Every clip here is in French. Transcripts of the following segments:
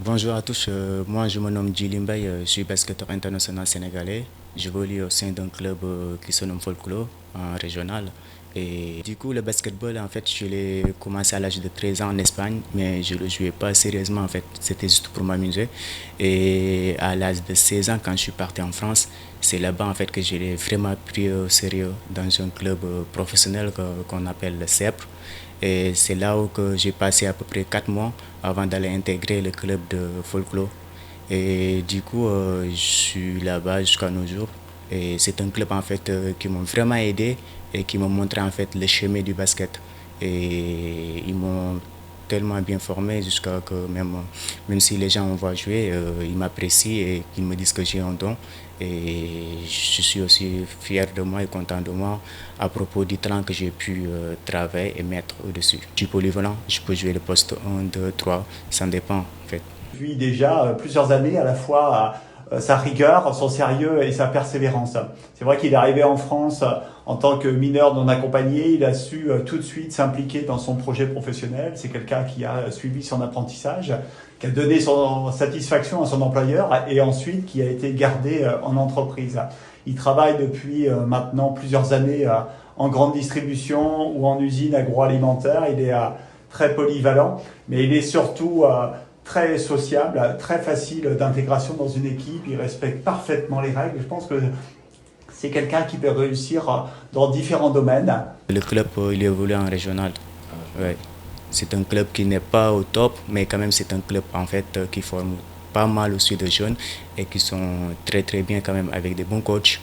Bonjour à tous, moi je me nomme Djily Mbaye, je suis basketteur international sénégalais. J'évolue au sein d'un club qui se nomme Folklore en régional. Et du coup, le basketball, en fait, je l'ai commencé à l'âge de 13 ans en Espagne, mais je ne le jouais pas sérieusement, en fait, c'était juste pour m'amuser. Et à l'âge de 16 ans, quand je suis parti en France, c'est là-bas, en fait, que je l'ai vraiment pris au sérieux dans un club professionnel qu'on appelle le CEPR. Et c'est là où que j'ai passé à peu près 4 mois avant d'aller intégrer le club de Folklore. Et du coup, je suis là-bas jusqu'à nos jours. Et c'est un club en fait qui m'a vraiment aidé et qui m'a montré en fait le chemin du basket. Et ils m'ont tellement bien formé jusqu'à que même si les gens me voient jouer, ils m'apprécient et qu'ils me disent que j'ai un don. Et je suis aussi fier de moi et content de moi à propos du talent que j'ai pu travailler et mettre au-dessus. Je suis polyvalent, je peux jouer le poste 1, 2, 3, ça dépend en fait. Depuis déjà plusieurs années, à la fois sa rigueur, son sérieux et sa persévérance. C'est vrai qu'il est arrivé en France en tant que mineur non accompagné, il a su tout de suite s'impliquer dans son projet professionnel. C'est quelqu'un qui a suivi son apprentissage, qui a donné son satisfaction à son employeur et ensuite qui a été gardé en entreprise. Il travaille depuis maintenant plusieurs années en grande distribution ou en usine agroalimentaire. Il est très polyvalent, mais il est surtout très sociable, très facile d'intégration dans une équipe. Il respecte parfaitement les règles. Je pense que c'est quelqu'un qui peut réussir dans différents domaines. Le club, il évolue en régional. Ouais. C'est un club qui n'est pas au top, mais quand même c'est un club en fait qui forme pas mal aussi de jeunes et qui sont très très bien quand même avec des bons coachs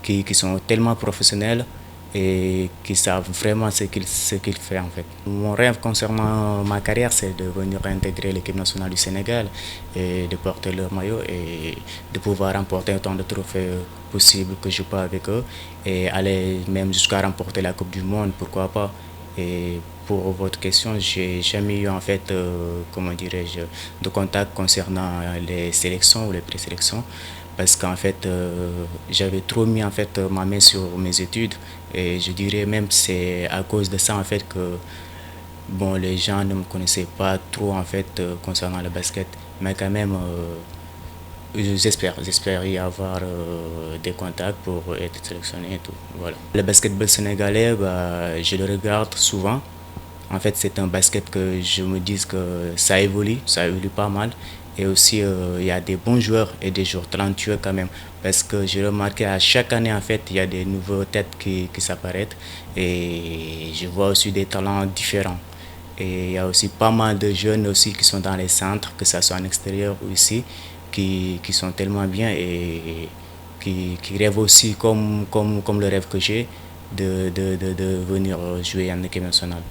qui sont tellement professionnels et qui savent vraiment ce qu'ils font en fait. Mon rêve concernant ma carrière, c'est de venir intégrer l'équipe nationale du Sénégal et de porter leur maillot et de pouvoir remporter autant de trophées possible que je peux avec eux et aller même jusqu'à remporter la Coupe du Monde, pourquoi pas. Et pour votre question, j'ai jamais eu en fait, comment dirais-je, de contact concernant les sélections ou les présélections parce qu'en fait, j'avais trop mis en fait ma main sur mes études et je dirais même c'est à cause de ça en fait que bon, les gens ne me connaissaient pas trop en fait concernant le basket, mais quand même. J'espère y avoir des contacts pour être sélectionné et tout. Voilà. Le basketball sénégalais, bah, je le regarde souvent. En fait, c'est un basket que je me dis que ça évolue pas mal. Et aussi, il y a des bons joueurs et des joueurs talentueux quand même. Parce que j'ai remarqué à chaque année, en fait, il y a des nouvelles têtes qui s'apparaissent. Et je vois aussi des talents différents. Et il y a aussi pas mal de jeunes aussi qui sont dans les centres, que ce soit en extérieur ou ici, qui sont tellement bien et qui rêvent aussi comme le rêve que j'ai de venir jouer en équipe nationale.